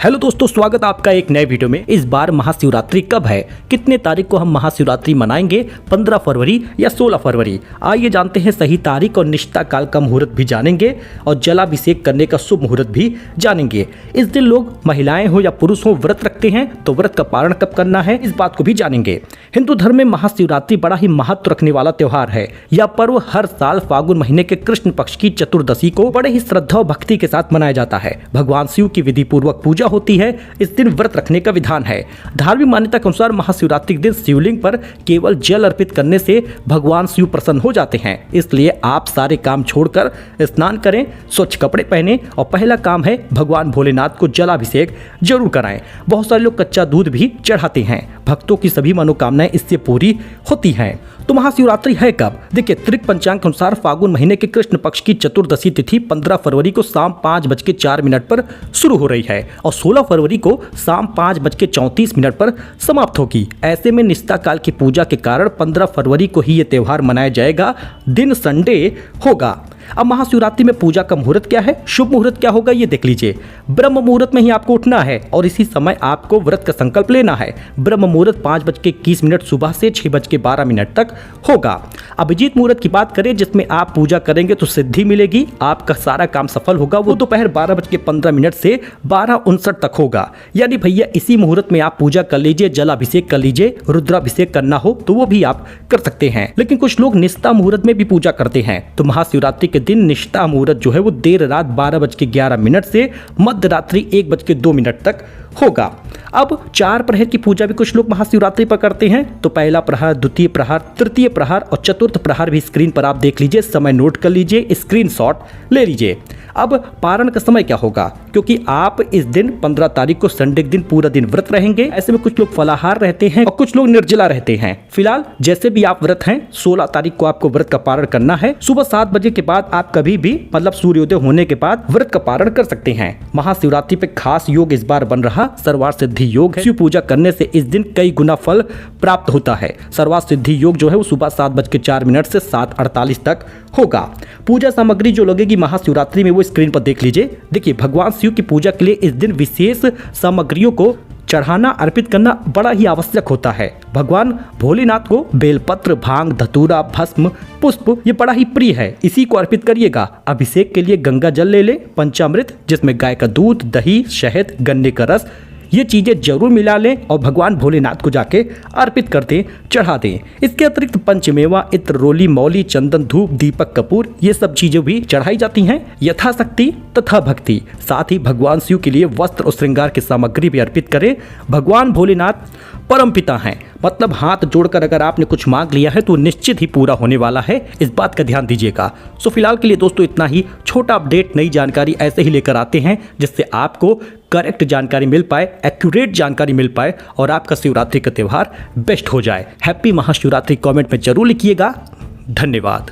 Hello दोस्तों, स्वागत आपका एक नए वीडियो में। इस बार महाशिवरात्रि कब है, कितने तारीख को हम महाशिवरात्रि मनाएंगे, 15 फरवरी या 16 फरवरी? आइए जानते हैं सही तारीख और निष्ठा काल का मुहूर्त भी जानेंगे और जलाभिषेक करने का शुभ मुहूर्त भी जानेंगे। इस दिन लोग महिलाएं हो या पुरुष हो व्रत रखते हैं, तो व्रत का पारण कब करना है इस बात को भी जानेंगे। हिंदू धर्म में महाशिवरात्रि बड़ा ही महत्व रखने वाला त्योहार है। यह पर्व हर साल फागुन महीने के कृष्ण पक्ष की चतुर्दशी को बड़े ही श्रद्धा और भक्ति के साथ मनाया जाता है। भगवान शिव की विधि पूर्वक पूजा होती है। इस दिन व्रत रखने का विधान है। धार्मिक मान्यता के अनुसार महाशिवरात्रि के दिन शिवलिंग पर केवल जल अर्पित करने से भगवान शिव प्रसन्न हो जाते हैं। इसलिए आप सारे काम छोड़कर स्नान करें, स्वच्छ कपड़े पहने और पहला काम है भगवान भोलेनाथ को जलाभिषेक जरूर कराएं। बहुत सारे लोग कच्चा दूध भी चढ़ाते हैं। भक्तों की सभी मनोकामनाएं इससे पूरी होती हैं। तो महाशिवरात्रि है कब? देखिए, त्रिक पंचांग के अनुसार फागुन महीने के कृष्ण पक्ष की चतुर्दशी तिथि 15 फरवरी को शाम 5:04 पर शुरू हो रही है और 16 फरवरी को शाम 5:34 पर समाप्त होगी। ऐसे में निष्ठा काल की पूजा के कारण 15 फरवरी को ही ये त्योहार मनाया जाएगा। दिन संडे होगा। अब महाशिवरात्रि में पूजा का मुहूर्त क्या है, शुभ मुहूर्त क्या होगा, ये देख लीजिए। ब्रह्म मुहूर्त में ही आपको उठना है और इसी समय आपको व्रत का संकल्प लेना है। ब्रह्म मुहूर्त 5:21 सुबह से 6:12 तक होगा। अभिजीत मुहूर्त की बात करें, जिसमें आप पूजा करेंगे तो सिद्धि मिलेगी, आपका सारा काम सफल होगा। वो दोपहर 12:15 से 12:59 तक होगा। यानी भैया इसी मुहूर्त में आप पूजा कर लीजिए, जलाभिषेक कर लीजिए। रुद्राभिषेक करना हो तो वो भी आप कर सकते हैं। लेकिन कुछ लोग निष्ठा मुहूर्त में भी पूजा करते हैं। तो महाशिवरात्रि के दिन निष्ठा मुहूर्त जो है वो देर रात 12:11 से मध्य रात्रि 1:02 तक होगा। अब 4 प्रहर की पूजा भी कुछ लोग महाशिवरात्रि पर करते हैं। तो पहला प्रहर, द्वितीय प्रहर, तृतीय प्रहर और चतुर्थ प्रहर भी स्क्रीन पर आप देख लीजिए। समय नोट कर लीजिए, स्क्रीनशॉट ले लीजिए। अब पारण का समय क्या होगा, क्योंकि आप इस दिन 15 तारीख को संडे के दिन पूरा दिन व्रत रहेंगे। ऐसे में कुछ लोग फलाहार रहते हैं और कुछ लोग निर्जला रहते हैं। फिलहाल जैसे भी आप व्रत हैं, 16 तारीख को आपको व्रत का पारण करना है। सुबह 7 बजे के बाद आप कभी भी मतलब सूर्योदय होने के बाद व्रत का पारण कर सकते हैं। महाशिवरात्रि पे खास योग इस बार बन रहा सर्वार्थ सिद्धि योग है। शिव पूजा करने से इस दिन कई गुना फल प्राप्त होता है। सर्वार्थ सिद्धि योग जो है वो सुबह 7:04 से 7:48 तक होगा। पूजा सामग्री जो लगेगी महाशिवरात्रि में वो स्क्रीन पर देख लीजिए। देखिए, भगवान शिव की पूजा के लिए इस दिन विशेष सामग्रियों को चढ़ाना, अर्पित करना बड़ा ही आवश्यक होता है। भगवान भोलेनाथ को बेलपत्र, भांग, धतूरा, भस्म, पुष्प ये बड़ा ही प्रिय है। इसी को अर्पित करिएगा। अभिषेक के लिए गंगा जल ले ले, पंचामृत जिसमें गाय का दूध, दही, शहद, गन्ने का रस, ये चीजें जरूर मिला लें और भगवान भोलेनाथ को जाके अर्पित कर दें, चढ़ा दें। इसके अतिरिक्त पंचमेवा, इत्र, रोली, मौली, चंदन, धूप, दीपक, कपूर ये सब चीजें भी चढ़ाई जाती हैं। यथाशक्ति तथा भक्ति। साथ ही भगवान शिव के लिए वस्त्र और श्रृंगार की सामग्री भी अर्पित करें। भगवान भोलेनाथ परमपिता हैं, मतलब हाथ जोड़कर अगर आपने कुछ मांग लिया है तो निश्चित ही पूरा होने वाला है। इस बात का ध्यान दीजिएगा। सो फिलहाल के लिए दोस्तों इतना ही। छोटा अपडेट, नई जानकारी ऐसे ही लेकर आते हैं जिससे आपको करेक्ट जानकारी मिल पाए, एक्यूरेट जानकारी मिल पाए और आपका शिवरात्रि का त्यौहार बेस्ट हो जाए। हैप्पी महाशिवरात्रि कमेंट में जरूर लिखिएगा। धन्यवाद।